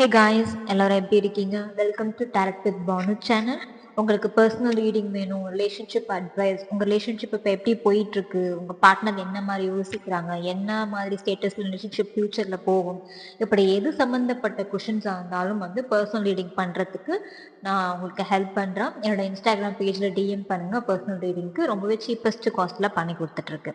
Hey guys, எல்லாரும் எப்படி இருக்கீங்க? Welcome to tarot with Bhanu channel. உங்களுக்கு பர்சனல் ரீடிங் வேணும், ரிலேஷன்ஷிப் அட்வைஸ், உங்கள் ரிலேஷன்ஷிப் இப்போ எப்படி போயிட்டுருக்கு, உங்கள் பார்ட்னர் என்ன மாதிரி யோசிக்கிறாங்க, என்ன மாதிரி ஸ்டேட்டஸ் ரிலேஷன்ஷிப் ஃப்யூச்சரில் போகும், இப்படி எது சம்மந்தப்பட்ட கொஷின்ஸாக இருந்தாலும் வந்து பர்சனல் ரீடிங் பண்ணுறதுக்கு நான் உங்களுக்கு ஹெல்ப் பண்ணுறேன். என்னோட இன்ஸ்டாகிராம் பேஜில் டிஎம் பண்ணுங்கள். பர்சனல் ரீடிங்க்கு ரொம்பவே சீப்பஸ்ட் காஸ்ட்டில் பண்ணி கொடுத்துட்ருக்கு.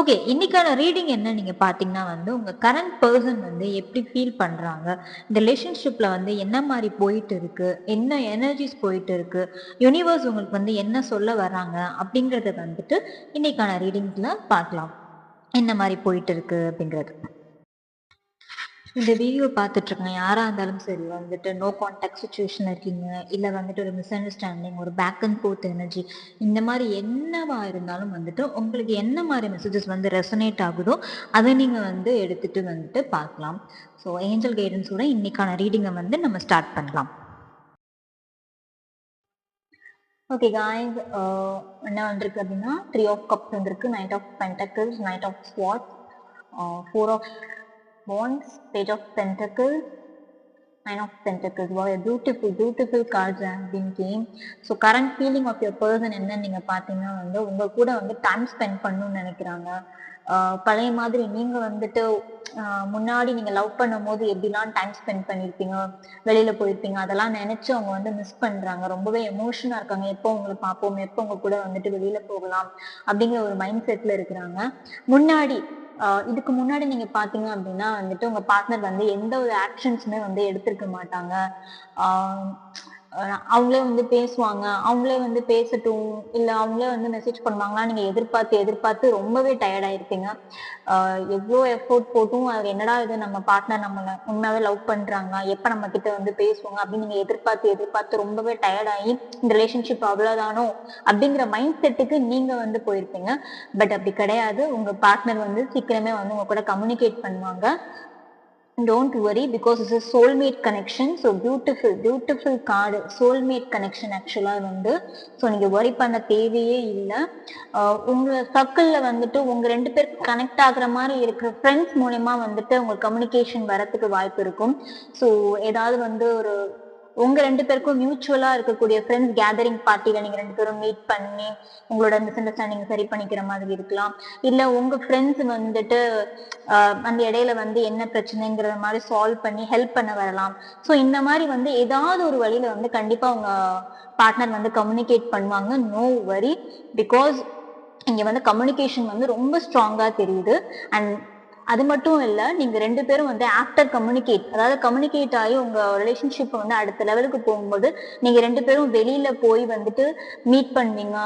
ஓகே, இன்னைக்கான ரீடிங் என்ன நீங்கள் பார்த்தீங்கன்னா வந்து உங்கள் கரண்ட் பர்சன் வந்து எப்படி ஃபீல் பண்ணுறாங்க, இந்த ரிலேஷன்ஷிப்பில் வந்து என்ன மாதிரி போயிட்டு இருக்கு, என்ன எனர்ஜிஸ் போயிட்டு இருக்கு, யூனிவர்ஸ் உங்களுக்கு வந்து என்ன சொல்ல வர்றாங்க அப்படிங்கிறத வந்துட்டு இன்னைக்கான ரீடிங்ஸ்ல பார்க்கலாம். என்ன மாதிரி போயிட்டு இருக்கு அப்படிங்கிறது. இந்த வீடியோ பார்த்துட்டு இருக்கேன் யாராக இருந்தாலும் சரி வந்துட்டு நோ கான்டாக்ட் சுச்சுவேஷன் இருக்கீங்க, இல்லை வந்துட்டு ஒரு மிஸ் அண்டர்ஸ்டாண்டிங், ஒரு பேக் அண்ட் ஃபோர்த் எனர்ஜி, இந்த மாதிரி என்னவா இருந்தாலும் வந்துட்டு உங்களுக்கு என்ன மாதிரி மெசேஜஸ் வந்து ரெசனேட் ஆகுதோ அதை நீங்கள் வந்து எடுத்துட்டு வந்துட்டு பார்க்கலாம். ஸோ ஏஞ்சல் கைடன்ஸோட இன்னைக்கான ரீடிங்கை வந்து நம்ம ஸ்டார்ட் பண்ணலாம். ஓகே காய்ஸ், என்ன வந்திருக்கு அப்படின்னா 3 of cups வந்திருக்கு, Knight of Pentacles, Knight of Swords, 4 of Wands, Page of Pentacles, Nine of Pentacles. Wow, a beautiful cards have been came. So current feeling of your person என்ன நீங்க பார்த்தீங்கன்னா வந்து உங்க கூட வந்து டைம் ஸ்பெண்ட் பண்ணணும்னு நினைக்கிறாங்க. பழைய மாதிரி நீங்க வந்துட்டு முன்னாடி நீங்க லவ் பண்ணும் போது எப்படிலாம் டைம் ஸ்பெண்ட் பண்ணியிருப்பீங்க, வெளியில போயிருப்பீங்க, அதெல்லாம் நினைச்சு அவங்க வந்து மிஸ் பண்றாங்க. ரொம்பவே எமோஷனா இருக்காங்க. எப்போ உங்களை பார்ப்போம், எப்போ உங்க கூட வந்துட்டு வெளியில போகலாம் அப்படிங்கிற ஒரு மைண்ட் செட்ல இருக்கிறாங்க. முன்னாடி இதுக்கு முன்னாடி நீங்க பாத்தீங்க அப்படின்னா வந்துட்டு உங்க பார்ட்னர் வந்து எந்த ஒரு ஆக்ஷன்ஸுமே வந்து எடுத்திருக்க மாட்டாங்க. அவங்களே வந்து பேசுவாங்க, அவங்களே வந்து பேசட்டும், இல்லை அவங்களே வந்து மெசேஜ் பண்ணுவாங்களா நீங்க எதிர்பார்த்து ரொம்பவே டயர்ட் ஆயிருப்பீங்க. எவ்வளோ எஃபோர்ட் போட்டும் அது என்னடா இது, நம்ம பார்ட்னர் நம்மளை உண்மையாவே லவ் பண்றாங்க, எப்ப நம்ம கிட்ட வந்து பேசுவாங்க அப்படின்னு நீங்க எதிர்பார்த்து ரொம்பவே டயர்ட் ஆகி இந்த ரிலேஷன்ஷிப் அவ்வளவுதானோ அப்படிங்கிற மைண்ட் செட்டுக்கு நீங்க வந்து போயிருப்பீங்க. பட் அப்படி கிடையாது. உங்க பார்ட்னர் வந்து சீக்கிரமே வந்து உங்க கூட கம்யூனிகேட் பண்ணுவாங்க. Don't worry, because it's a soulmate connection. So beautiful card, soulmate connection ஆக்சுவலா வந்து. ஸோ நீங்க worry பண்ண தேவையே இல்லை. உங்க சர்க்கிள்ல வந்துட்டு உங்க 2 பேருக்கு கனெக்ட் ஆகுற மாதிரி இருக்கிற ஃப்ரெண்ட்ஸ் மூலயமா வந்துட்டு உங்களுக்கு கம்யூனிகேஷன் வரத்துக்கு வாய்ப்பு இருக்கும். ஸோ ஏதாவது வந்து ஒரு உங்க 2 பேருக்கும் மியூச்சுவலா இருக்கக்கூடிய ஃப்ரெண்ட்ஸ் கேதரிங் பார்ட்டில நீங்க 2 பேரும் மீட் பண்ணி உங்களோட மிஸ் அண்டர்ஸ்டாண்டிங் சரி பண்ணிக்கிற மாதிரி இருக்கலாம். இல்ல உங்க ஃப்ரெண்ட்ஸ் வந்துட்டு அந்த இடையில வந்து என்ன பிரச்சனைங்கிற மாதிரி சால்வ் பண்ணி ஹெல்ப் பண்ண வரலாம். ஸோ இந்த மாதிரி வந்து ஏதாவது ஒரு வழியில வந்து கண்டிப்பா உங்க பார்ட்னர் வந்து கம்யூனிகேட் பண்ணுவாங்க. நோ வரி, பிகாஸ் இங்க வந்து கம்யூனிகேஷன் வந்து ரொம்ப ஸ்ட்ராங்கா தெரியுது. அண்ட் அது மட்டும் இல்லை, நீங்க 2 பேரும் வந்து ஆஃப்டர் கம்யூனிகேட், அதாவது கம்யூனிகேட் ஆகி உங்க ரிலேஷன்ஷிப் வந்து அடுத்த லெவலுக்கு போகும்போது நீங்க 2 பேரும் வெளியில போய் வந்துட்டு மீட் பண்ணுவீங்க.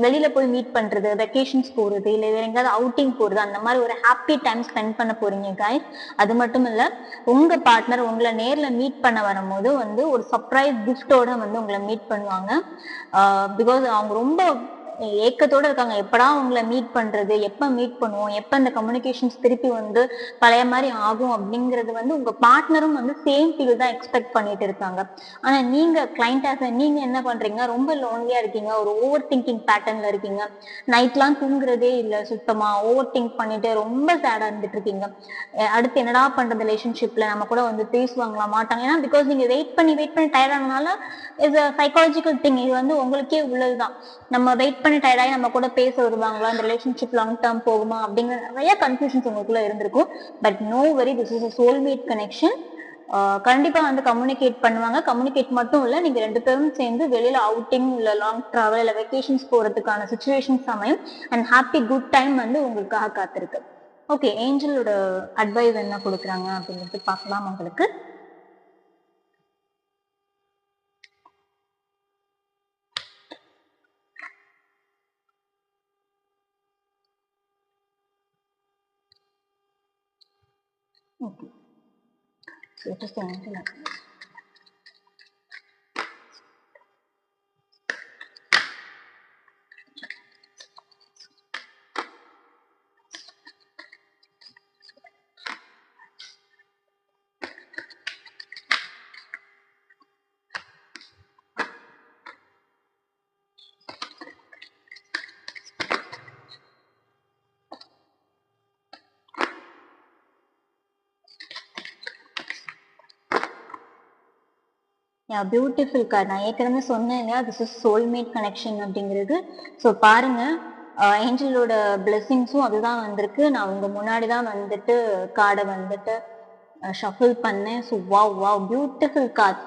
வெளியில போய் மீட் பண்றது, வெக்கேஷன்ஸ் போறது, இல்லை வேற எங்கேயாவது அவுட்டிங் போறது, அந்த மாதிரி ஒரு ஹாப்பி டைம் ஸ்பெண்ட் பண்ண போறீங்க காய்ஸ். அது மட்டும் இல்லை, உங்க பார்ட்னர் உங்களை நேர்ல மீட் பண்ண வரும்போது வந்து ஒரு சர்ப்ரைஸ் கிஃப்டோட வந்து உங்களை மீட் பண்ணுவாங்க. பிகாஸ் அவங்க ரொம்ப ஏக்கத்தோட இருக்காங்க, எப்படா உங்களை மீட் பண்றது, எப்ப மீட் பண்ணுவோம், எப்ப இந்த கம்யூனிகேஷன்ஸ் திருப்பி வந்து பழைய மாதிரி ஆகும் அப்படிங்கிறது வந்து உங்க பார்ட்னரும் வந்து சேம் ஃபீல் தான் எக்ஸ்பெக்ட் பண்ணிட்டு இருக்காங்க. ஆனா நீங்க கிளைண்டாக நீங்க என்ன பண்றீங்க, ரொம்ப லோன்லியா இருக்கீங்க, ஒரு ஓவர் திங்கிங் பேட்டர்ன்ல இருக்கீங்க, நைட்லாம் தூங்குறதே இல்லை, சுத்தமா ஓவர் திங்க் பண்ணிட்டு ரொம்ப சேடா இருந்துட்டு இருக்கீங்க. அடுத்து என்னடா பண்றது, ரிலேஷன்ஷிப்ல நம்ம கூட வந்து பேசுவாங்களா மாட்டாங்க, ஏன்னா பிகாஸ் நீங்க வெயிட் பண்ணி டயர்ட் ஆனதுனால இஸ் அ சைக்காலஜிக்கல் திங். இது வந்து உங்களுக்கே உள்ளதுதான். நம்ம வெயிட் பண்ணி டயர்டாகி நம்ம கூட பேச வருவாங்களா, இந்த ரிலேஷன்ஷிப் லாங் டேர்ம் போகுமா அப்படிங்கிற நிறைய கன்ஃபியூஷன்ஸ் உங்களுக்குள்ள இருந்திருக்கும். But no worry, this is a soulmate connection. கண்டிப்பா வந்து கம்யூனிகேட் பண்ணுவாங்க. கம்யூனிகேட் மட்டும் இல்லை, நீங்க 2 பேரும் சேர்ந்து வெளியில அவுட்டிங், இல்லை லாங் டிராவல், இல்லை வெக்கேஷன்ஸ் போறதுக்கான சுச்சுவேஷன் சமயம் அண்ட் ஹாப்பி குட் டைம் வந்து உங்களுக்காக காத்திருக்கு. ஓகே, ஏஞ்சலோட அட்வைஸ் என்ன கொடுக்குறாங்க அப்படிங்கிறது பார்க்கலாம் உங்களுக்கு. Okay. So it is the angel advice. Beautiful card. நான் ஏற்கனவே சொன்னேன் இல்லையா, திஸ் இஸ் சோல்மேட் கனெக்ஷன் அப்படிங்கிறது. ஸோ பாருங்க, ஏஞ்சலோட பிளெஸிங்ஸும் அதுதான் வந்திருக்கு. நான் உங்க முன்னாடி தான் வந்துட்டு கார்டை வந்துட்டு ஷஃபிள் பண்ணேன். So wow wow beautiful card.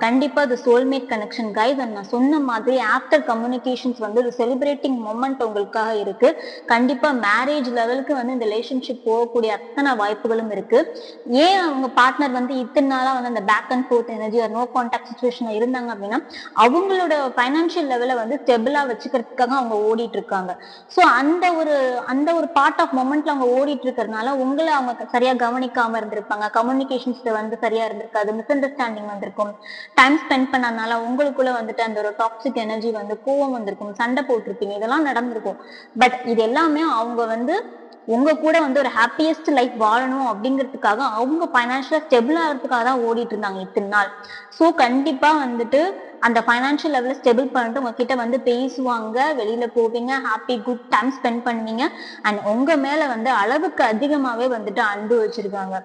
கண்டிப்பா அது சோல்மேட் கனெக்ஷன் கைஸ். அண்ட் நான் சொன்ன மாதிரி ஆஃப்டர் கம்யூனிகேஷன்ஸ் வந்து ஒரு செலிப்ரேட்டிங் மொமெண்ட் உங்களுக்காக இருக்கு. கண்டிப்பா மேரேஜ் லெவலுக்கு வந்து இந்த ரிலேஷன்ஷிப் போகக்கூடிய அத்தனை வாய்ப்புகளும் இருக்கு. ஏன் அவங்க பார்ட்னர் வந்து இத்தனை நாளா வந்து அந்த back and forth energy no contact சுச்சுவேஷன்ல இருந்தாங்க அப்படின்னா, அவங்களோட ஃபைனான்சியல் லெவலை வந்து ஸ்டெபிளா வச்சுக்கிறதுக்காக அவங்க ஓடிட்டு இருக்காங்க. ஸோ அந்த ஒரு பார்ட் ஆஃப் மொமெண்ட்ல அவங்க ஓடிட்டு இருக்கிறதுனால உங்களை அவங்க சரியா கவனிக்காம இருந்திருப்பாங்க. கம்யூனிகேஷன்ஸ்ல வந்து சரியா இருந்திருக்காது, மிஸ் அண்டர்ஸ்டாண்டிங் வந்திருக்கும். டைம் ஸ்பெண்ட் பண்ணனால உங்களுக்குள்ள வந்துட்டு அந்த ஒரு டாக்ஸிக் எனர்ஜி வந்து கோவம் வந்திருக்கும், சண்டை போட்டிருப்பீங்க, இதெல்லாம் நடந்திருக்கும். பட் இது எல்லாமே அவங்க வந்து உங்க கூட வந்து ஒரு ஹாப்பியஸ்ட் லைஃப் வாழணும் அப்படிங்கிறதுக்காக, அவங்க பைனான்சியலா ஸ்டெபிள் ஆகிறதுக்காக தான் ஓடிட்டு இருந்தாங்க இத்தனை நாள். ஸோ கண்டிப்பா வந்துட்டு அந்த ஃபைனான்சியல் லெவலில் ஸ்டெபிள் பண்ணிட்டு உங்ககிட்ட வந்து பேசுவாங்க, வெளியில போவீங்க, ஹாப்பி குட் டைம் ஸ்பெண்ட் பண்ணுவீங்க. அண்ட் உங்க மேல வந்து அளவுக்கு அதிகமாவே வந்துட்டு அன்பு வச்சிருக்காங்க.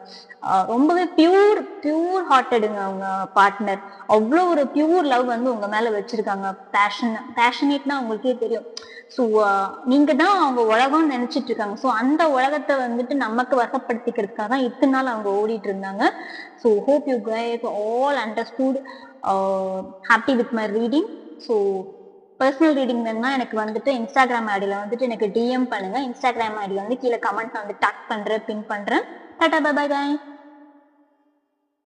ரொம்பவே பியூர் பியூர் ஹார்ட்டடுங்க அவங்க பார்ட்னர். அவ்வளோ ஒரு பியூர் லவ் வந்து உங்க மேல வச்சிருக்காங்க. பேஷனேட்னா உங்களுக்கே தெரியும். ஸோ நீங்க தான் அவங்க உலகம்னு நினைச்சிட்டு இருக்காங்க. ஸோ அந்த உலகத்தை வந்துட்டு நமக்கு வசப்படுத்திக்கிறதுக்காக தான் இத்தனை நாள் அவங்க ஓடிட்டு இருந்தாங்க. So hope you guys all understood, happy with my reading. So personal reading வேணும்னா எனக்கு வந்துட்டு இன்ஸ்டாகிராம் ஐடியில் வந்துட்டு எனக்கு டிஎம் பண்ணுங்க. இன்ஸ்டாகிராம் ஐடி வந்து கீழே கமெண்ட்ல வந்து டேக் பண்றேன், பின் பண்றேன். Tata bye by.